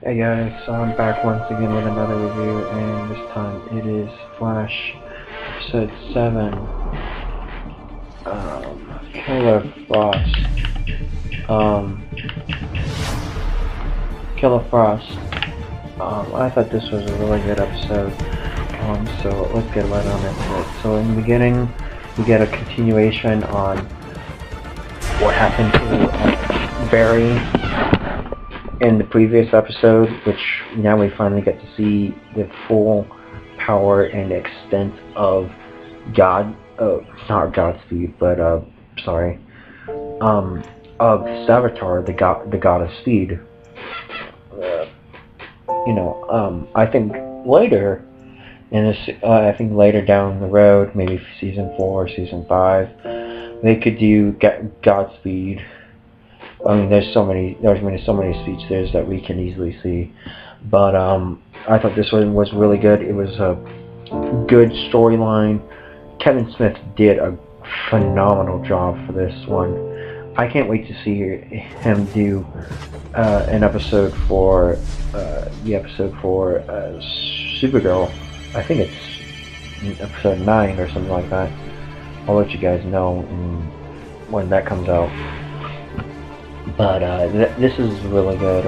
Hey guys, so I'm back once again with another review, and this time it is Flash episode 7, Killer Frost. Killer Frost. I thought this was a really good episode, so let's get right on into it. So in the beginning, we get a continuation on what happened to Barry in the previous episode, which now we finally get to see the full power and extent of not Godspeed, but of Savitar, the god of speed. I think later in this, I think later down the road, maybe season 4 or season 5, they could do Godspeed. I mean, there's so many speeds there that we can easily see, but I thought this one was really good. It was a good storyline. Kevin Smith did a phenomenal job for this one. I can't wait to see him do an episode for Supergirl. I think it's episode 9 or something like that. I'll let you guys know when that comes out. But this is really good.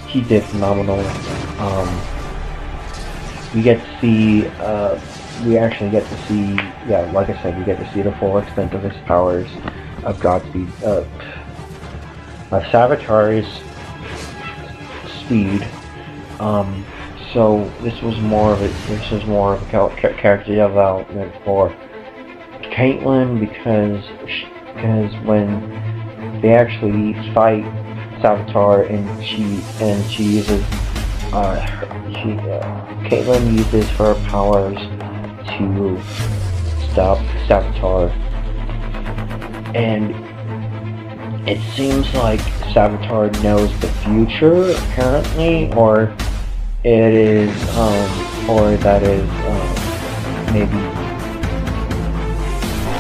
He did phenomenal. We actually get to see, like I said, we get to see the full extent of his powers, of Godspeed, of Savitar's speed. So this was more of a character development for Caitlin, because when they actually fight Savitar, and she uses Caitlin uses her powers to stop Savitar, and it seems like Savitar knows the future, apparently, or that is maybe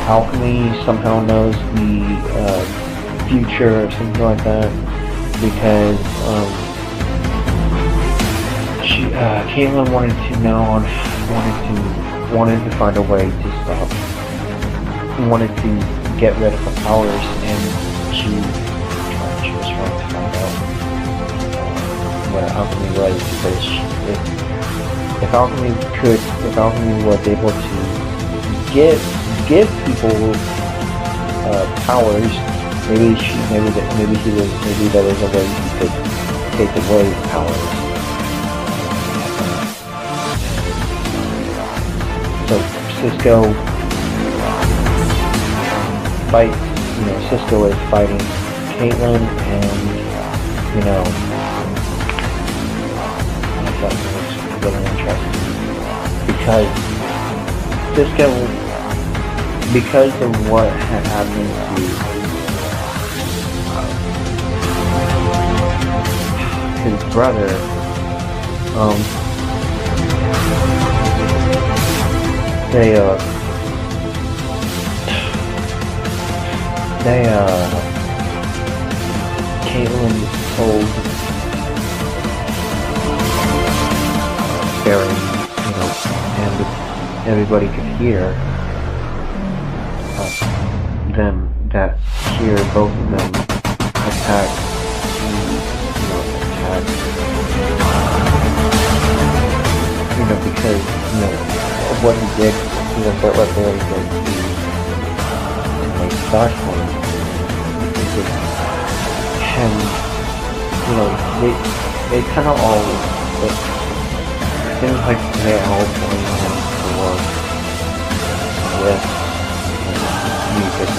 Alchemy somehow knows the future or something like that, because Caitlin wanted to find a way to stop, wanted to get rid of her powers, and she was trying to find out where Alchemy was, because if Alchemy was able to give people powers, maybe there was a way he could take away powers. So Cisco is fighting Caitlin, and I thought it was really interesting, because of what had happened to his brother. Caitlin told Barry, and everybody could hear both of them attack, because of what he did, what Barry did to make Flashpoint. And they kind of all, it seems like they all blame him for this music,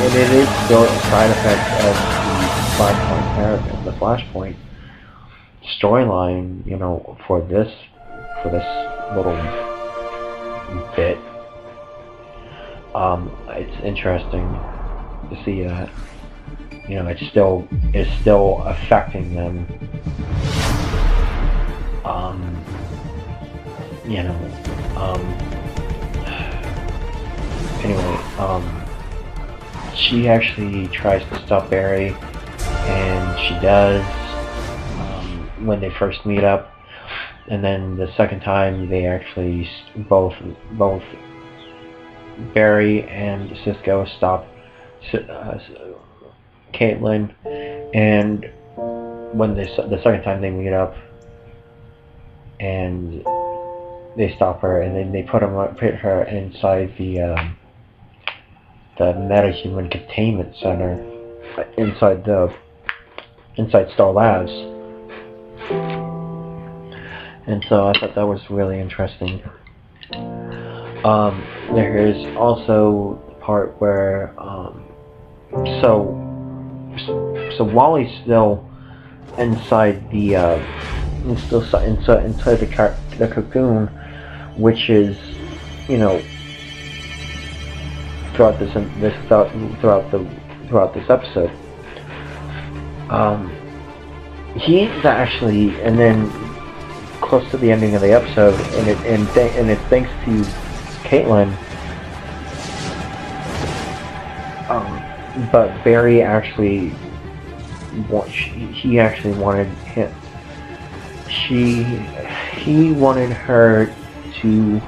and it is still a side effect of the Flashpoint character, the Flashpoint storyline, for this little bit. It's interesting to see that, it's still affecting them. She actually tries to stop Barry, and she does, when they first meet up, and then the second time they actually both Barry and Cisco stop Caitlin, and when the second time they meet up, and they stop her, and then they put her inside the metahuman containment center inside Star Labs. And so I thought that was really interesting. There is also the part where so Wally's still inside the inside the cocoon, which is, you know, throughout this episode. He's actually, and then close to the ending of the episode, and it's thanks to Caitlin. But Barry actually, he actually wanted him. He wanted her to,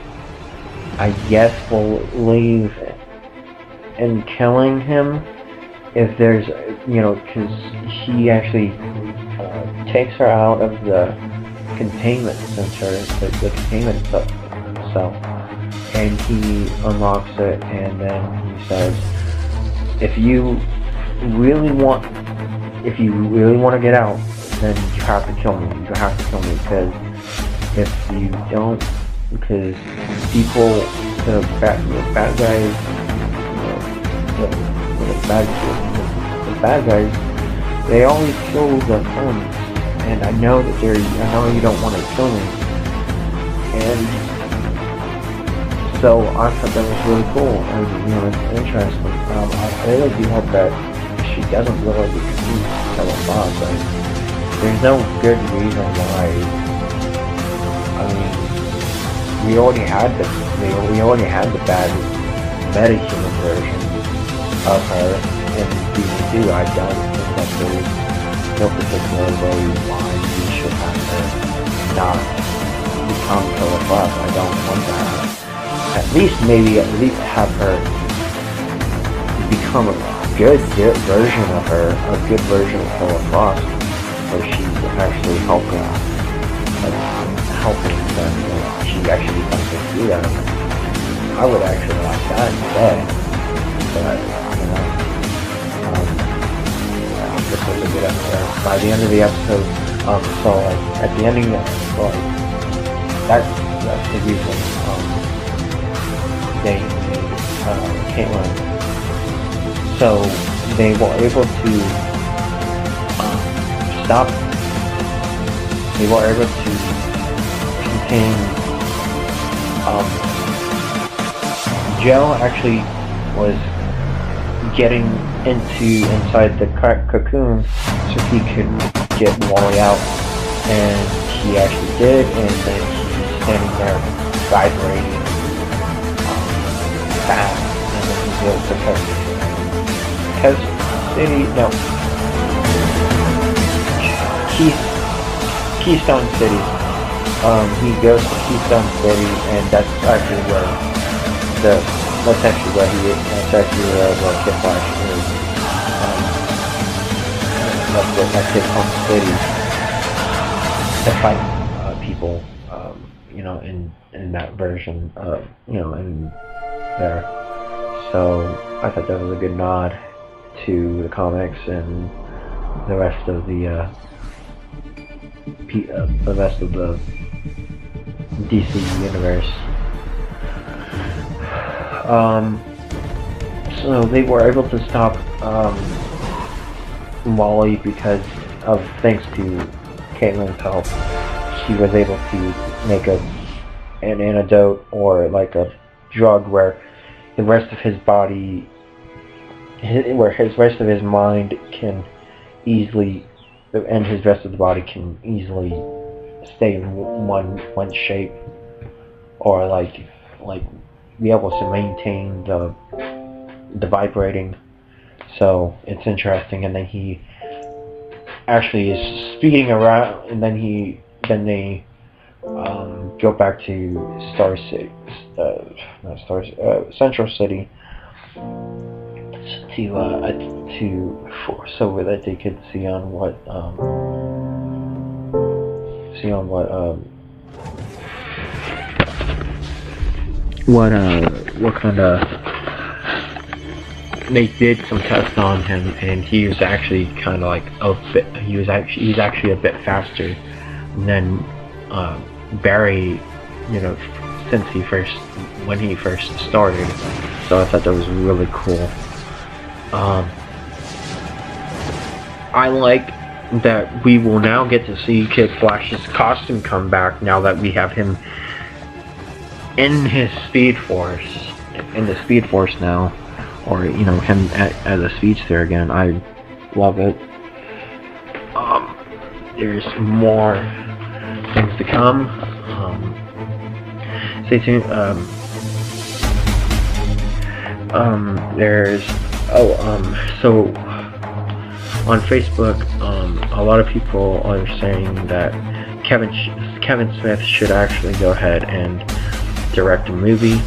I guess, believe in killing him if there's, you know, because he actually takes her out of the containment center, the containment cell, and he unlocks it, and then he says, if you really want to get out, then you have to kill me. You have to kill me, because if you don't, because people, the bad guys, the bad guys, they always kill the villains, and I know that I know you don't want to kill me, and so I thought that was really cool, and, you know, it's interesting. I really do hope that she doesn't really kill a boss. Like, there's no good reason why. I mean, we already had the bad metahuman version of her in season 2. I don't think that there's no particular way why we should have her not become Killer Frost. I don't want that. At least have her become a good version of her, a good version of Killer Frost, where she's actually helping them. You know, she actually comes to do that. I would actually like that instead. But, you know, this was a good episode. By the end of the episode, so like at the ending, that's the reason they Caitlin. So they were able to stop. They were able to contain. Joe actually was getting inside the cocoon so he could get Wally out, and he actually did, and then he's standing there vibrating fast, and then he goes to Keystone City. He goes to Keystone City, and that's actually where where Kid Flash is. That's his home city to fight people. You know, in that version, you know, in there. So I thought that was a good nod to the comics and the rest of the DC universe. So they were able to stop Wally because of, thanks to Caitlin's help, she was able to make an antidote, or like a drug where the rest of his body, rest of his mind can easily, and his rest of the body can easily stay in one shape, or like be able to maintain the vibrating. So it's interesting. And then actually is speeding around, and then they go back to Star City, not Star, Central City, so that they could see on what kind of, they did some tests on him, and he was actually kind of like he's actually a bit faster than Barry, since when he first started. So I thought that was really cool. I like that we will now get to see Kid Flash's costume come back now that we have him in his Speed Force, now, or him as a speedster again. I love it. There's more things to come. Stay tuned. So on Facebook, a lot of people are saying that Kevin Smith should actually go ahead and direct a movie,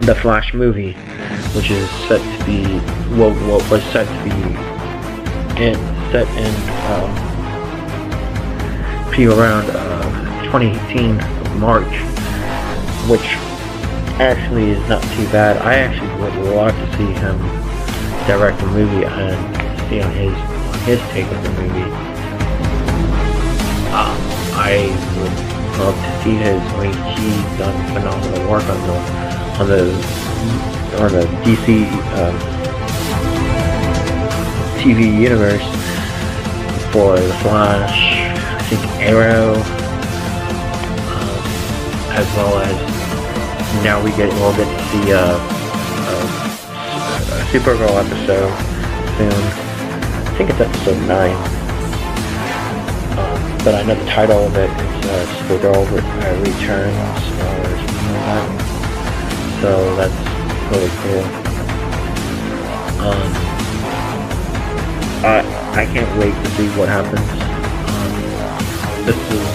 the Flash movie, which is set to be set in around 2018 March, which actually is not too bad. I actually would love to see him direct a movie and see on his take of the movie. I would love to see his. He's done phenomenal work on the DC TV universe for the Flash, I think Arrow, as well as now we'll get to see a Supergirl episode soon. I think it's episode 9. But I know the title of it is Supergirl Returns or something like that. So that's really cool. I can't wait to see what happens. This is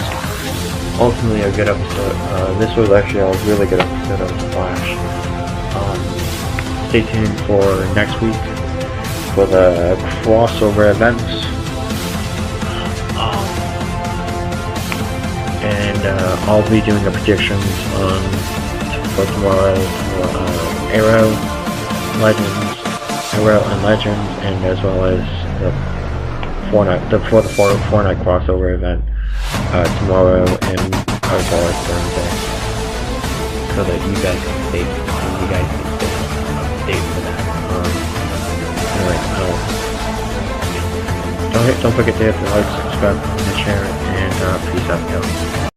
ultimately a good episode. This was actually a really good episode of The Flash. Stay tuned for next week for the crossover events. And I'll be doing the predictions for tomorrow for Arrow and Legends, and as well as the Fortnite crossover event tomorrow and as well as Thursday, so that you guys can stay for that. Anyway, don't forget to hit the like, subscribe, and share it, and peace out, y'all.